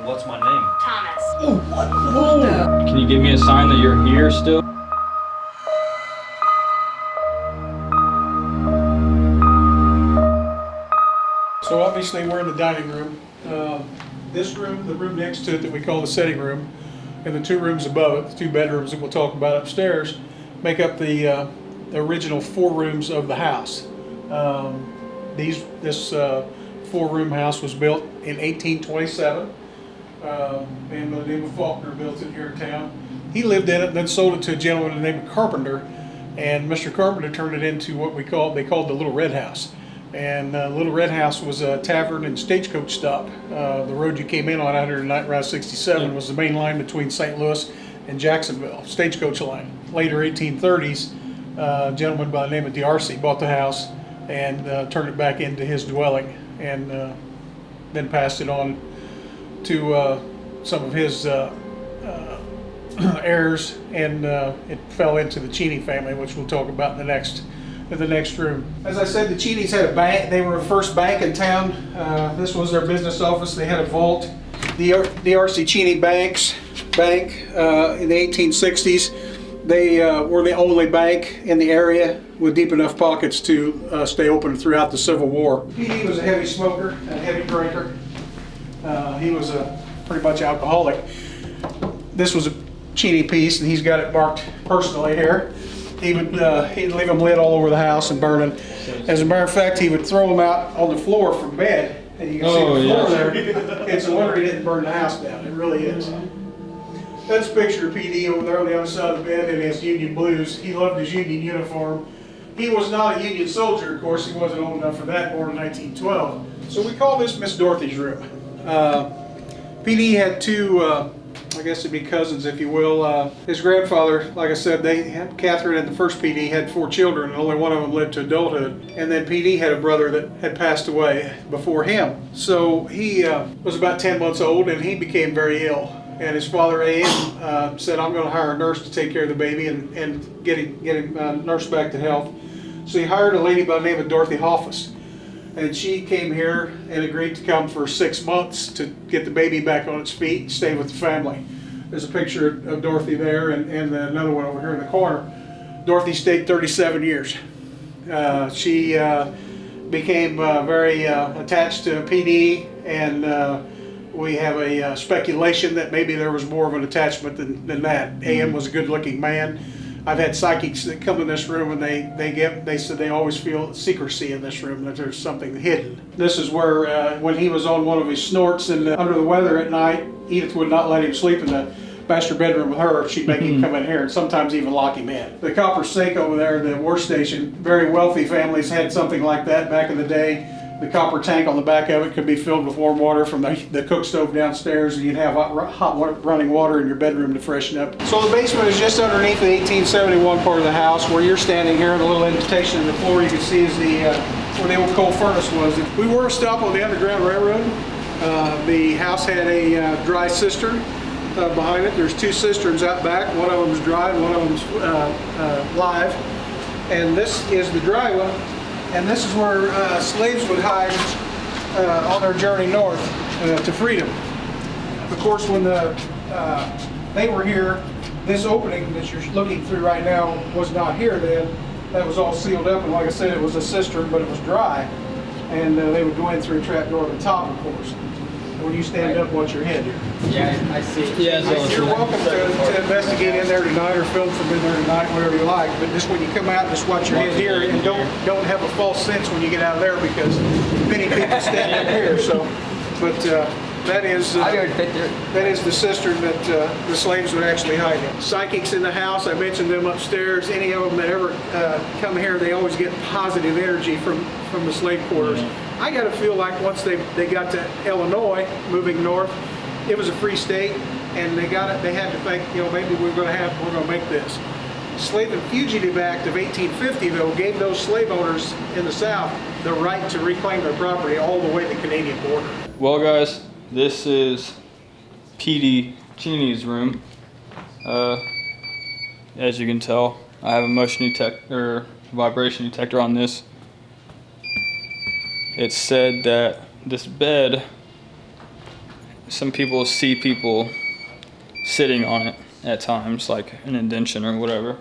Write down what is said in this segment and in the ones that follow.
What's my name? Thomas. Oh, what? No. Can you give me a sign that you're here still? So obviously we're in the dining room. This room, the room next to it that we call the sitting room, and the two rooms above it, the two bedrooms that we'll talk about upstairs, make up the original 4 rooms of the house. This 4-room house was built in 1827. Man by the name of Faulkner built it here in town. He lived in it and then sold it to a gentleman by the name of Carpenter, and Mr. Carpenter turned it into what they called the Little Red House. And Little Red House was a tavern and stagecoach stop. The road you came in on 109 Route 67 was the main line between St. Louis and Jacksonville, stagecoach line. Later 1830s, a gentleman by the name of D'Arcy bought the house and turned it back into his dwelling, and then passed it on to some of his heirs, and it fell into the Cheney family, which we'll talk about in the next room. As I said, the Cheneys had a bank. They were the first bank in town. This was their business office. They had a vault. The D'Arcy Cheney Bank in the 1860s. They were the only bank in the area with deep enough pockets to stay open throughout the Civil War. Petey was a heavy smoker, a heavy drinker. He was a pretty much alcoholic. This was a Cheney piece, and he's got it marked personally here. He'd leave them lit all over the house and burning. As a matter of fact, he would throw them out on the floor from bed, and you can see the floor there. It's a wonder he didn't burn the house down. It really is. That's a picture of PD over there on the other side of the bed in his Union blues. He loved his Union uniform. He was not a Union soldier, of course. He wasn't old enough for that, born in 1912. So we call this Miss Dorothy's room. PD had 2, I guess it'd be cousins, if you will. His grandfather, like I said, Catherine and the first PD had 4 children, and only one of them lived to adulthood. And then PD had a brother that had passed away before him. So he was about 10 months old, and he became very ill. And his father, A.M., said, I'm going to hire a nurse to take care of the baby and get him nursed back to health. So he hired a lady by the name of Dorothy Hoffus. And she came here and agreed to come for 6 months to get the baby back on its feet and stay with the family. There's a picture of Dorothy there, and another one over here in the corner. Dorothy stayed 37 years. She became very attached to PD, and we have a speculation that maybe there was more of an attachment than that. A.M. was a good-looking man. I've had psychics that come in this room, and they said they always feel secrecy in this room, that there's something hidden. This is where when he was on one of his snorts and under the weather at night, Edith would not let him sleep in the master bedroom with her. She'd make him come in here and sometimes even lock him in. The copper sink over there, the war station, very wealthy families had something like that back in the day. The copper tank on the back of it could be filled with warm water from the cook stove downstairs, and you'd have hot running water in your bedroom to freshen up. So the basement is just underneath the 1871 part of the house. Where you're standing here, and a little indentation in the floor you can see is where the old coal furnace was. We were a stop on the Underground Railroad. The house had a dry cistern behind it. There's 2 cisterns out back. One of them's dry and one of them's live. And this is the dry one. And this is where slaves would hide on their journey north to freedom. Of course, when they were here, this opening that you're looking through right now was not here then. That was all sealed up, and like I said, it was a cistern, but it was dry. And they would go in through a trap door at the top, of course. When you stand up, watch your head here. Yeah, I see. Yeah, You're welcome to investigate in there tonight or film from in there tonight, whatever you like. But just when you come out, just watch your head here, and don't have a false sense when you get out of there, because many people stand up here. So, but that is the cistern that the slaves would actually hide in. Psychics in the house, I mentioned them upstairs. Any of them that ever come here, they always get positive energy from the slave quarters. I got to feel like once they got to Illinois, moving north, it was a free state, and they had to think, maybe we're going to make this. Slave and Fugitive Act of 1850, though, gave those slave owners in the South the right to reclaim their property all the way to the Canadian border. Well, guys, this is Petey Cheney's room. As you can tell, I have a motion detector, vibration detector on this. It's said that this bed some people see people sitting on it at times, like an indention or whatever.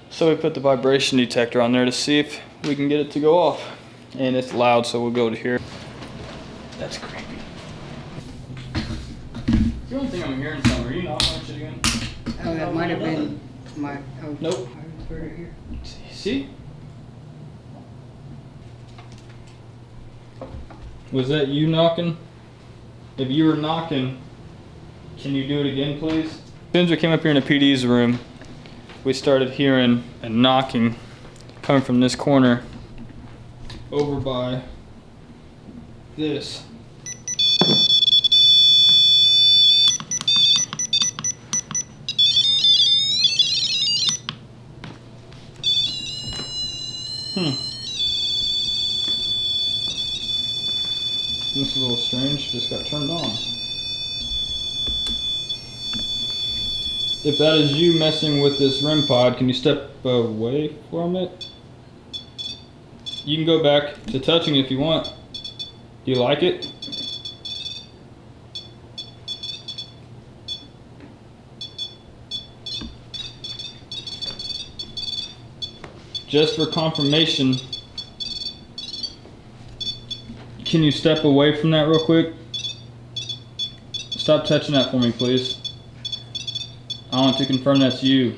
So we put the vibration detector on there to see if we can get it to go off. And it's loud, so we'll be able to hear it. That's creepy. The only thing I'm hearing something, are you knocking on shit again? Oh, that might have been my. Oh, Nope. I put it here. See? Was that you knocking? If you were knocking, can you do it again, please? As soon as we came up here in the PD's room, we started hearing a knocking coming from this corner over by this. This is a little strange, just got turned on. If that is you messing with this REM pod, can you step away from it? You can go back to touching if you want. Do you like it? Just for confirmation, can you step away from that real quick? Stop touching that for me, please. I want to confirm that's you.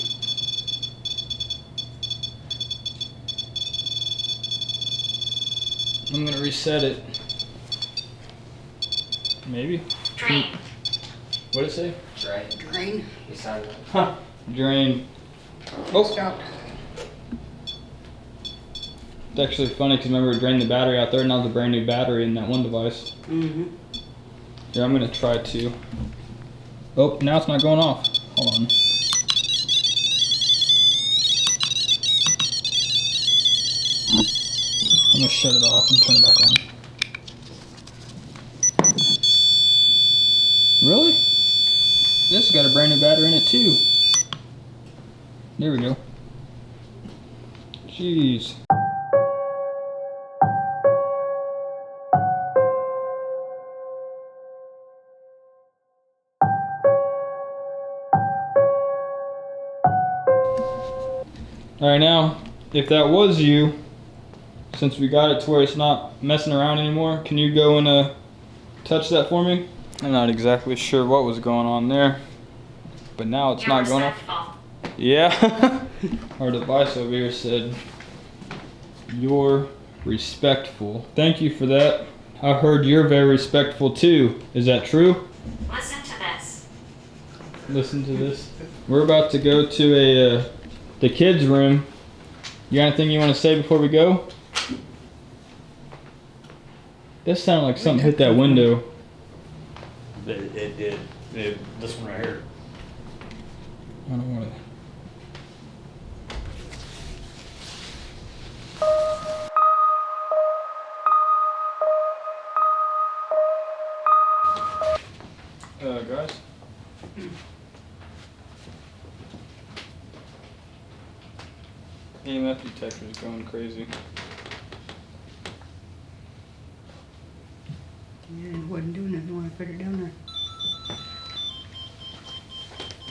I'm gonna reset it. Maybe? Drain. What'd it say? Drain. Huh. Drain. Oh. Stop. It's actually funny because remember it drained the battery out there, now there's a brand new battery in that one device. Mm-hmm. Here, I'm gonna try to. Oh, now it's not going off. Hold on. I'm gonna shut it off and turn it back on. Really? This has got a brand new battery in it too. There we go. Jeez. Alright, now, if that was you, since we got it to where it's not messing around anymore, can you go and touch that for me? I'm not exactly sure what was going on there, but now it's not going off. Yeah. Our device over here said, "You're respectful." Thank you for that. I heard you're very respectful too. Is that true? Listen to this. Listen to this. We're about to go to the kids' room. You got anything you want to say before we go? This sounded like something hit that window. It did. This one right here. I don't want to. Guys? EMF detector is going crazy. Yeah, it wasn't doing nothing when I put it down there.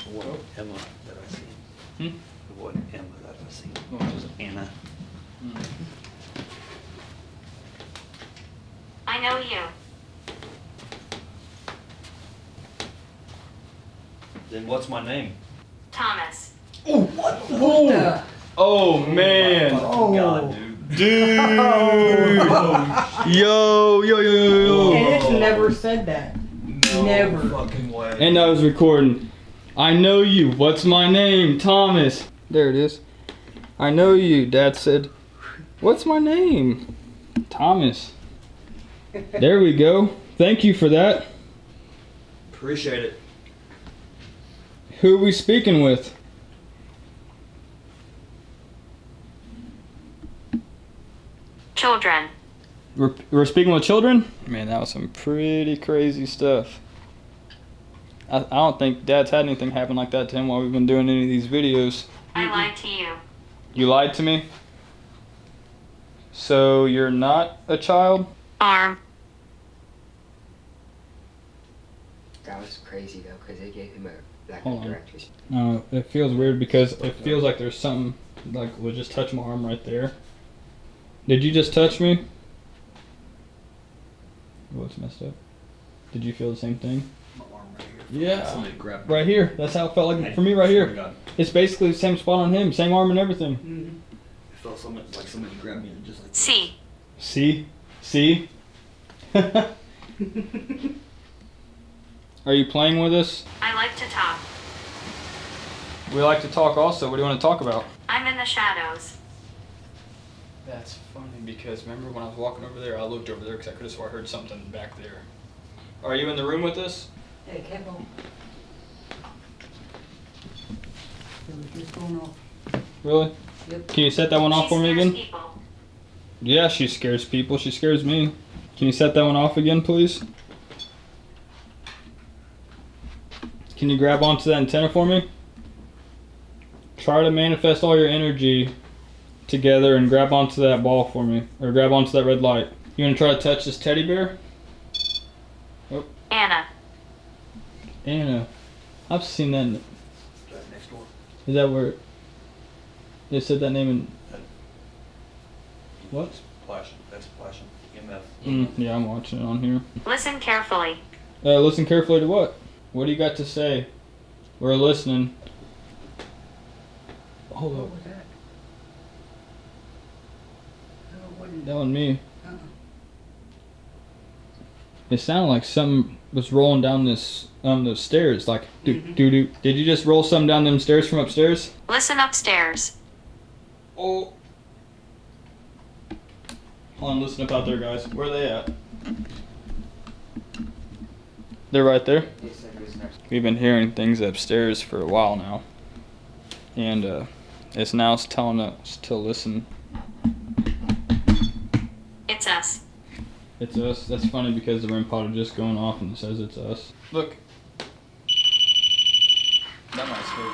It wasn't Emma that I seen. Hmm? It wasn't Emma that I seen. What was it? Anna. I know you. Then what's my name? Thomas. Oh. Oh man! Oh God, dude. Dude! Yo, yo, yo, yo, yo. And it's never said that. No Never. fucking way. And I was recording. I know you. What's my name? Thomas. There it is. I know you. Dad said, "What's my name?" Thomas. There we go. Thank you for that. Appreciate it. Who are we speaking with? Children. We're speaking with children? Man, that was some pretty crazy stuff. I don't think Dad's had anything happen like that to him while we've been doing any of these videos. I lied to you. You lied to me? So you're not a child? Arm. That was crazy though, because they gave him a Hold on. director's. No, it feels weird because it feels like there's something like was just touch my arm right there. Did you just touch me? What's messed up? Did you feel the same thing? My arm right here. Yeah. Somebody grabbed me. Right here. That's how it felt like for me right Swear to here. God. It's basically the same spot on him, same arm and everything. It felt so much like somebody grabbed me and just like. C. See? See? Are you playing with us? I like to talk. We like to talk also. What do you want to talk about? I'm in the shadows. That's funny because remember when I was walking over there, I looked over there because I could have swore I heard something back there. Are you in the room with us? Hey, careful. It was just going off. Really? Yep. Can you set that one off She for me scares again? people. Yeah, she scares people. She scares me. Can you set that one off again, please? Can you grab onto that antenna for me? Try to manifest all your energy together and grab onto that ball for me. Or grab onto that red light. You want to try to touch this teddy bear? Anna. Anna. I've seen that. Right next door. Is that where they said that name in... What? Flashing. That's flashing. EMF. Yeah, I'm watching it on here. Listen carefully. Listen carefully to what? What do you got to say? We're listening. Hold What up. was that? No, it wasn't. That wasn't me. Uh-uh. It sounded like something was rolling down those stairs. Like, doo doo doo. Did you just roll something down them stairs from upstairs? Listen upstairs. Oh. Hold on, listen up out there, guys. Where are they at? They're right there. They said it was next. We've been hearing things upstairs for a while now. And it's now telling us to listen. It's us. It's us. That's funny because the REM pod is just going off and it says it's us. Look. That might scare.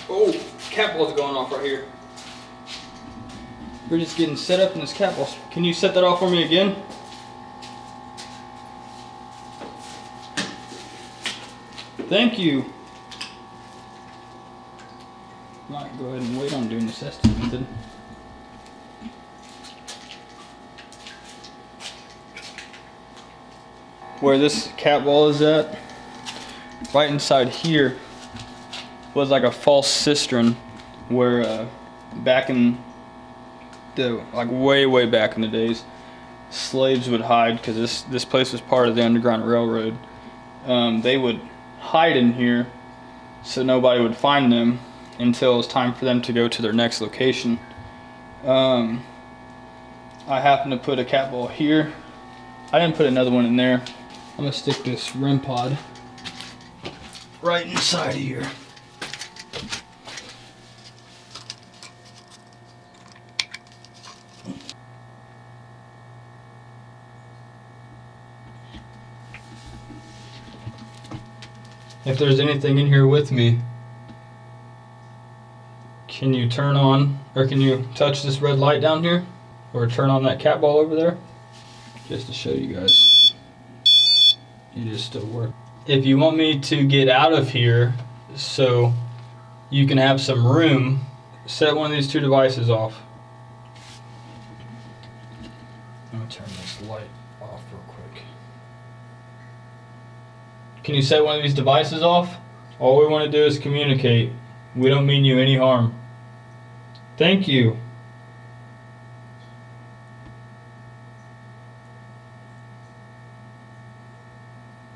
Oh, cat ball's going off right here. We're just getting set up in this cat ball. Can you set that off for me again? Thank you. Might go ahead and wait on doing the cistern method. Where this cat ball is at, right inside here, was like a false cistern where back in the like way back in the days, slaves would hide because this place was part of the Underground Railroad. They would hide in here so nobody would find them until it was time for them to go to their next location. I happened to put a cat ball here. I didn't put another one in there. I'm gonna stick this REM pod right inside of here. If there's anything in here with me, can you turn on, or can you touch this red light down here? Or turn on that cat ball over there? Just to show you guys. It is still working. If you want me to get out of here so you can have some room, set one of these two devices off. I'm gonna turn this light off real quick. Can you set one of these devices off? All we want to do is communicate. We don't mean you any harm. Thank you.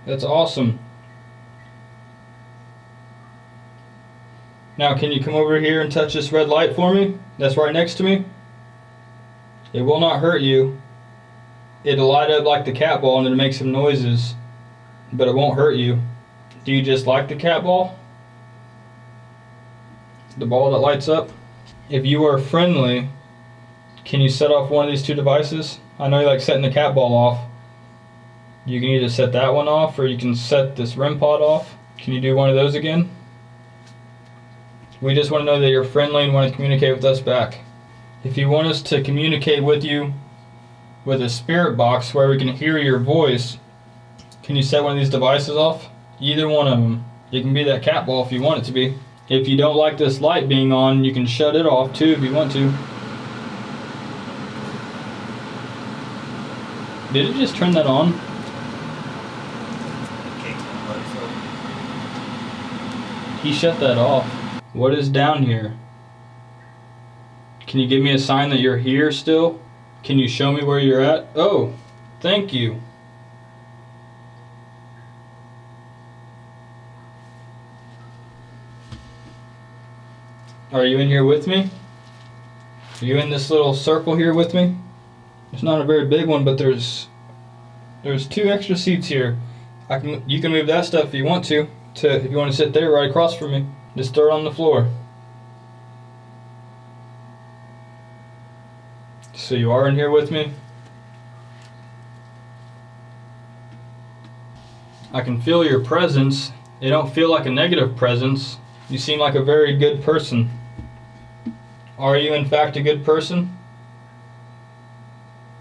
That's awesome. Now can you come over here and touch this red light for me? That's right next to me. It will not hurt you. It'll light up like the cat ball and it'll make some noises, but it won't hurt you. Do you just like the cat ball? the ball that lights up. If you are friendly, can you set off one of these two devices? I know you like setting the cat ball off. You can either set that one off or you can set this REM pod off. Can you do one of those again? We just want to know that you're friendly and want to communicate with us back. If you want us to communicate with you with a spirit box where we can hear your voice, can you set one of these devices off? Either one of them. It can be that cat ball if you want it to be. If you don't like this light being on, you can shut it off too if you want to. Did it just turn that on? He shut that off. What is down here? Can you give me a sign that you're here still? Can you show me where you're at? Oh, thank you. Are you in here with me? Are you in this little circle here with me? It's not a very big one, but there's 2 extra seats here. You can move that stuff if you want to if you want to sit there right across from me. Just throw it on the floor. So you are in here with me? I can feel your presence. It don't feel like a negative presence. You seem like a very good person. Are you in fact a good person?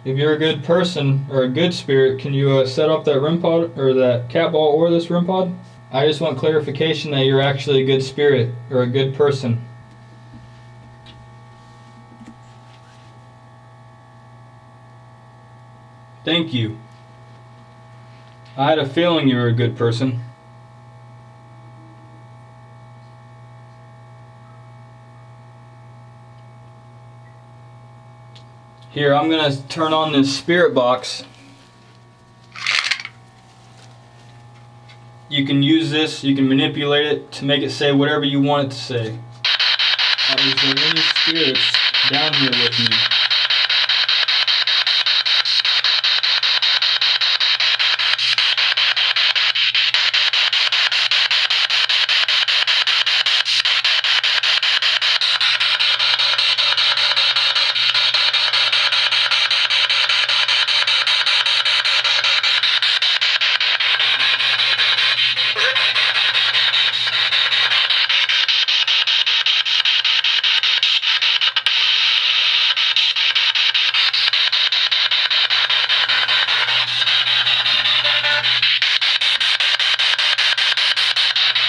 If you're a good person or a good spirit, can you set up that REM pod or that cat ball or this REM pod? I just want clarification that you're actually a good spirit or a good person. Thank you. I had a feeling you were a good person. Here, I'm gonna turn on this spirit box. You can use this, you can manipulate it to make it say whatever you want it to say. Is there any spirits down here with me?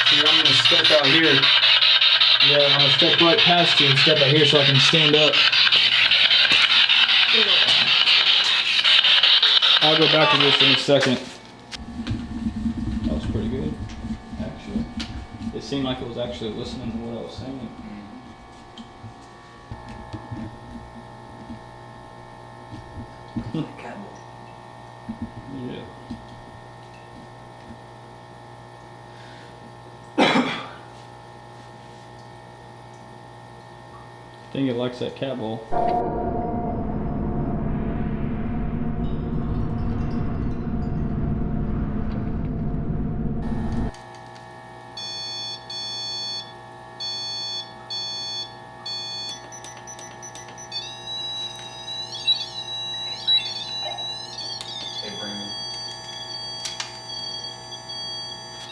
Here, I'm gonna step out here. Yeah, I'm gonna step right past you and step out here so I can stand up. I'll go back to this in a second. That was pretty good, actually. It seemed like it was actually listening to what I was saying. Yeah. I think it likes that cat ball.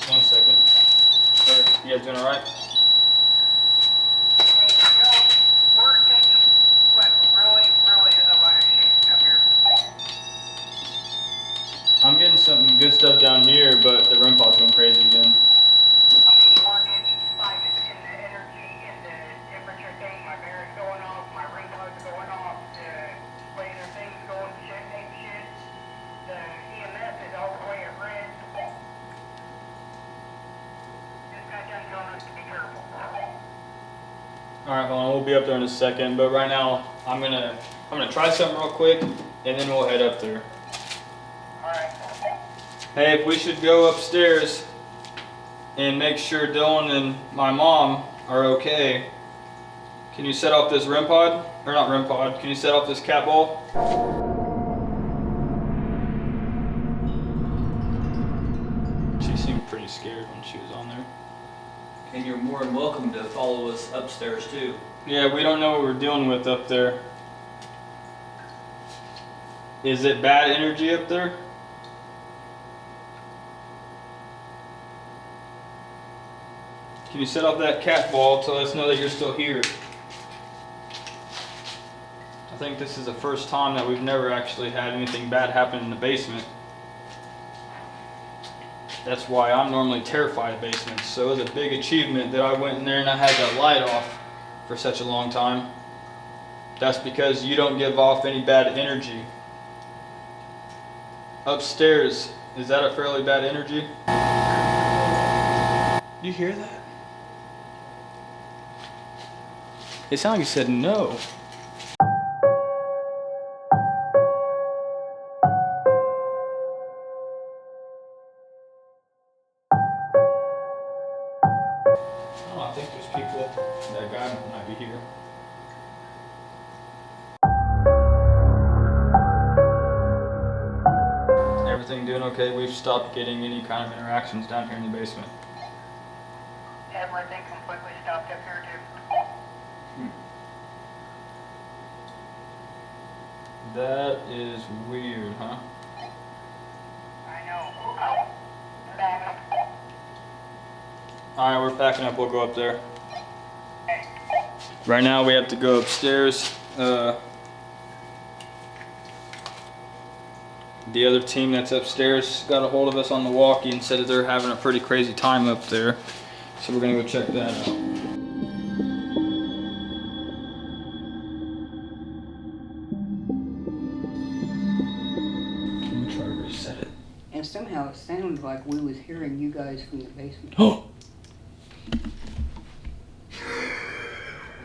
One second. Sir, you guys doing alright? We're taking like really a lot of shit up here. I'm getting some good stuff down here, but the REM pod's going crazy again. I mean, we're getting spikes in the energy and the temperature thing. My bear's going off, my ring pods are going off, the laser thing's going shit. The EMF is all the way at red. Just got done telling us to be careful. Alright, hold on, we'll be up there in a second, but right now I'm gonna try something real quick and then we'll head up there. Alright. Hey, if we should go upstairs and make sure Dylan and my mom are okay, can you set off this REM pod? Or not REM pod, can you set off this cat ball? She seemed pretty scared when she was on there. And you're more than welcome to follow us upstairs too. Yeah, we don't know what we're dealing with up there. Is it bad energy up there? Can you set up that cat ball to let us know that you're still here? I think this is the first time that we've never actually had anything bad happen in the basement. That's why I'm normally terrified of basements. So it was a big achievement that I went in there and I had that light off for such a long time. That's because you don't give off any bad energy. Upstairs, is that a fairly bad energy? Do you hear that? It sounded like you said no. I think there's people. That guy might be here. Everything doing okay? We've stopped getting any kind of interactions down here in the basement. Everything completely stopped up here too. That is weird, huh? I know. Back. Alright, we're packing up. We'll go up there. Right now we have to go upstairs. The other team that's upstairs got a hold of us on the walkie and said that they're having a pretty crazy time up there. So we're gonna go check that out. Let me try to reset it. And somehow it sounded like we was hearing you guys from the basement. Oh!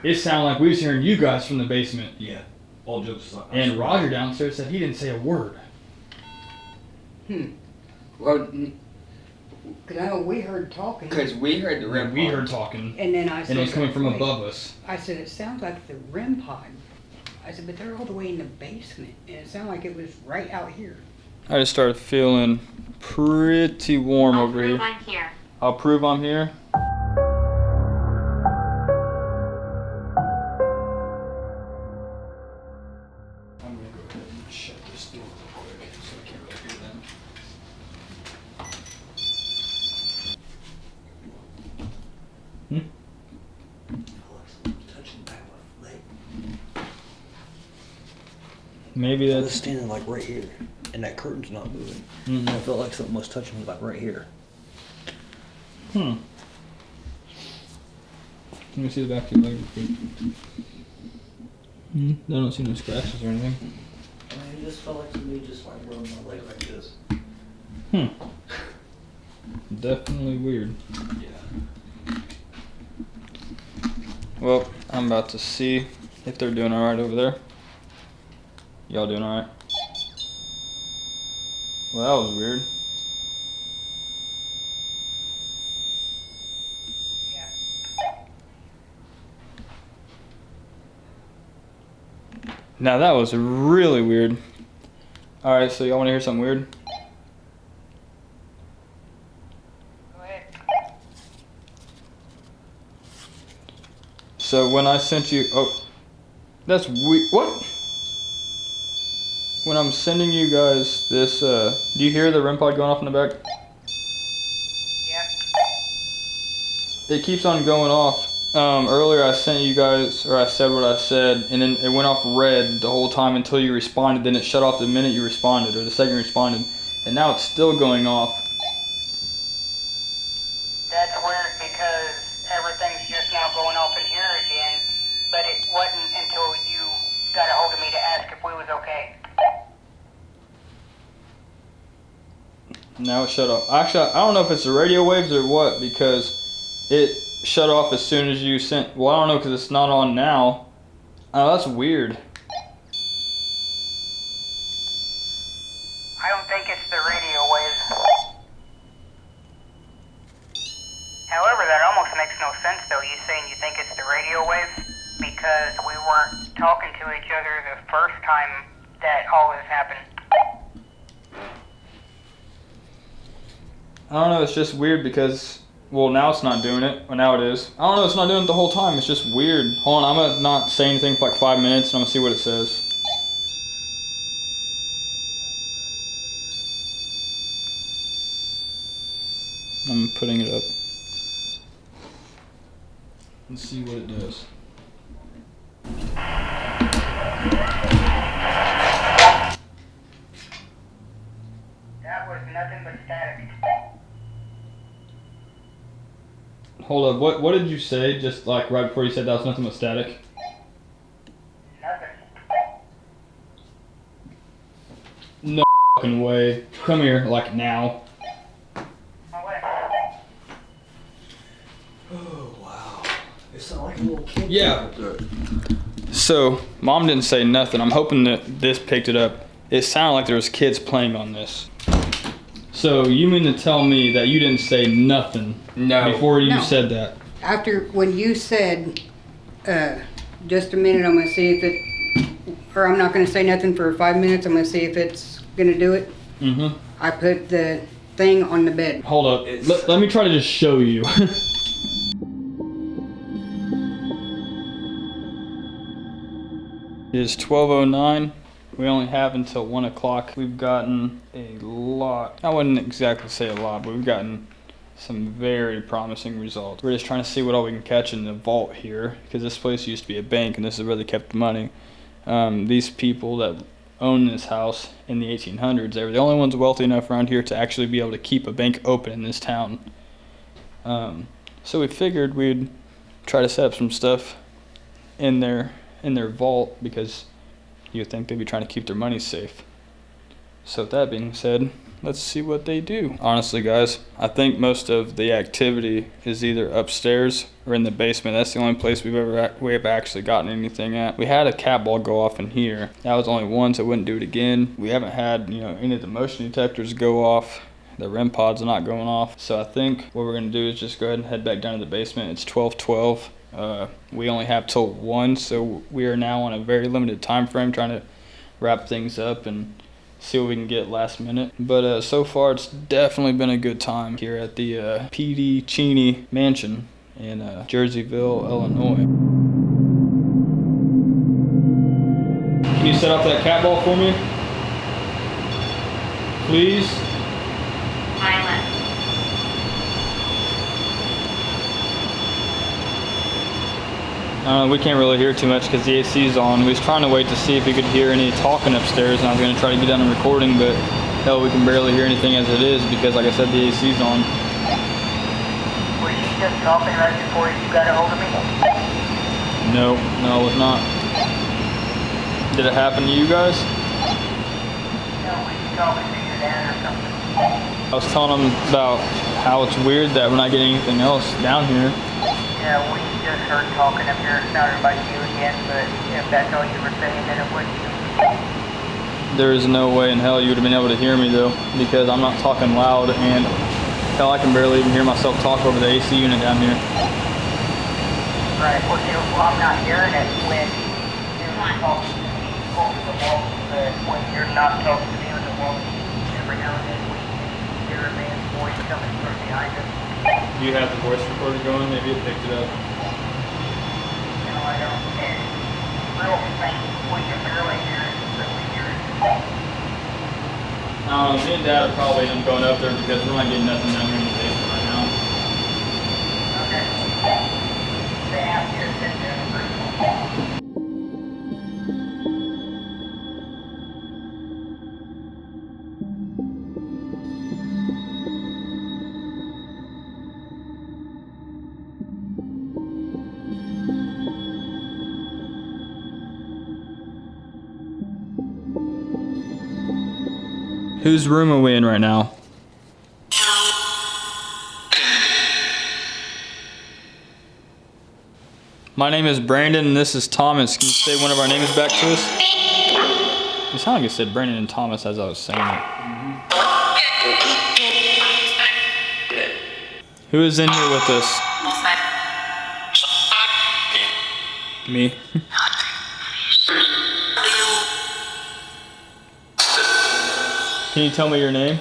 It sounded like we was hearing you guys from the basement. Yeah. All jokes aside. And Roger downstairs said he didn't say a word. Well, Cause I know we heard talking. because we heard the REM We pod. heard talking, And then I said. and it was coming from wait. above us. I said, it sounds like the REM pod. I said, but they're all the way in the basement. And it sounded like it was right out here. I just started feeling pretty warm I'll over prove here. I'm here. I'll prove I'm here. I'm gonna go ahead and shut this door real quick so I can't really hear them. Maybe I was that's. standing like right here, and that curtain's not moving. Mhm. I felt like something was touching me like right here. Let me see the back of your leg real quick. I don't see no scratches or anything. I mean, it just felt like somebody just like rubbed my leg like this. Definitely weird. Yeah. Well, I'm about to see if they're doing alright over there. Y'all doing alright? Well, that was weird. Now that was really weird. Alright, so y'all want to hear something weird? Go ahead. So when I sent you, oh, that's weird. What? When I'm sending you guys this, do you hear the REM pod going off in the back? Yep. It keeps on going off. Earlier I sent you guys, or I said what I said, and then it went off red the whole time until you responded. Then it shut off the minute you responded, or the second you responded, and now it's still going off. That's weird because everything's just now going off in here again, but it wasn't until you got a hold of me to ask if we was okay. Now it shut off. Actually, I don't know if it's the radio waves or what, because it shut off as soon as you sent. Well, I don't know because it's not on now. Oh, that's weird. I don't think it's the radio waves. However, that almost makes no sense though, you saying you think it's the radio waves, because we weren't talking to each other the first time that all this happened. I don't know. It's just weird because Well, now it's not doing it. Well, now it is. I don't know, it's not doing it the whole time. It's just weird. Hold on, I'm gonna not say anything for like 5 minutes and I'm gonna see what it says. I'm putting it up. Let's see what it does. That was nothing but static. Hold up, what did you say just like right before you said that was nothing but static? Nothing. No fucking way. Come here, like now. My way. Oh, wow. It sounded like a little kid. Yeah. up there. So, Mom didn't say nothing. I'm hoping that this picked it up. It sounded like there was kids playing on this. So, you mean to tell me that you didn't say nothing before you No. said that? After, when you said, just a minute, I'm gonna see if it, or I'm not gonna say nothing for 5 minutes, I'm gonna see if it's gonna do it. Mm-hmm. I put the thing on the bed. Hold up. Let me try to just show you. It is 12:09. We only have until 1 o'clock. We've gotten a lot. I wouldn't exactly say a lot, but we've gotten some very promising results. We're just trying to see what all we can catch in the vault here, because this place used to be a bank and this is where they kept the money. These people that owned this house in the 1800s, they were the only ones wealthy enough around here to actually be able to keep a bank open in this town. So we figured we'd try to set up some stuff in their vault, because you'd think they'd be trying to keep their money safe. So with that being said, let's see what they do. Honestly, guys, I think most of the activity is either upstairs or in the basement. That's the only place we've actually gotten anything at. We had a cat ball go off in here. That was only once. I wouldn't do it again. We haven't had, any of the motion detectors go off. The REM pods are not going off. So I think what we're gonna do is just go ahead and head back down to the basement. It's 12:12. We only have till 1, so we are now on a very limited time frame trying to wrap things up and see what we can get last minute. But so far it's definitely been a good time here at the Petey Cheney Mansion in Jerseyville, Illinois. Can you set up that cat ball for me? Please? Violet. We can't really hear too much because the AC's on. We was trying to wait to see if we could hear any talking upstairs, and I was going to try to get down and recording, but hell, we can barely hear anything as it is because, like I said, the AC's on. Was she just talking right before you got a hold of me? No, it was not. Did it happen to you guys? No, was she talking to your dad or something? I was telling them about how it's weird that we're not getting anything else down here. Yeah, we just heard talking up here. It sounded like you again, but if that's all you were saying, then it wouldn't be. There is no way in hell you would have been able to hear me though, because I'm not talking loud, and hell, I can barely even hear myself talk over the AC unit down here. Right, well, I'm not hearing it when you're talking to me over the wall, but when you're not talking to me on the wall, every now and then we can hear a man's voice coming from behind us. Do you have the voice recorder going? Maybe it picked it up. No, I don't. It's real faint when you barely hear it, but we hear it. Me and Dad are probably end up going up there because we're not getting nothing down here in the basement right now. Okay. They have to sit there and breathe. Whose room are we in right now? My name is Brandon and this is Thomas. Can you say one of our names back to us? It sounded like it said Brandon and Thomas as I was saying it. Who is in here with us? Me. Can you tell me your name?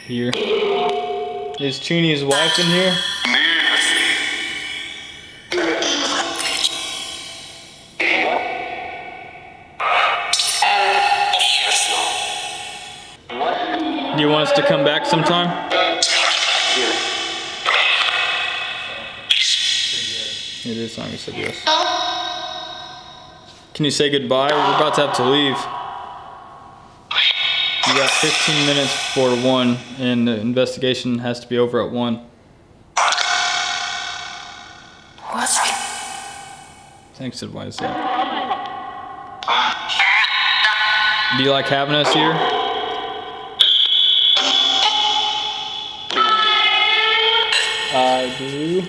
here. Is Cheney's wife in here? Do you want us to come back sometime? It is long as said yes. Can you say goodbye? We're about to have to leave. You got 15 minutes before 1, and the investigation has to be over at 1. Thanks, advice. Do you like having us here? I do.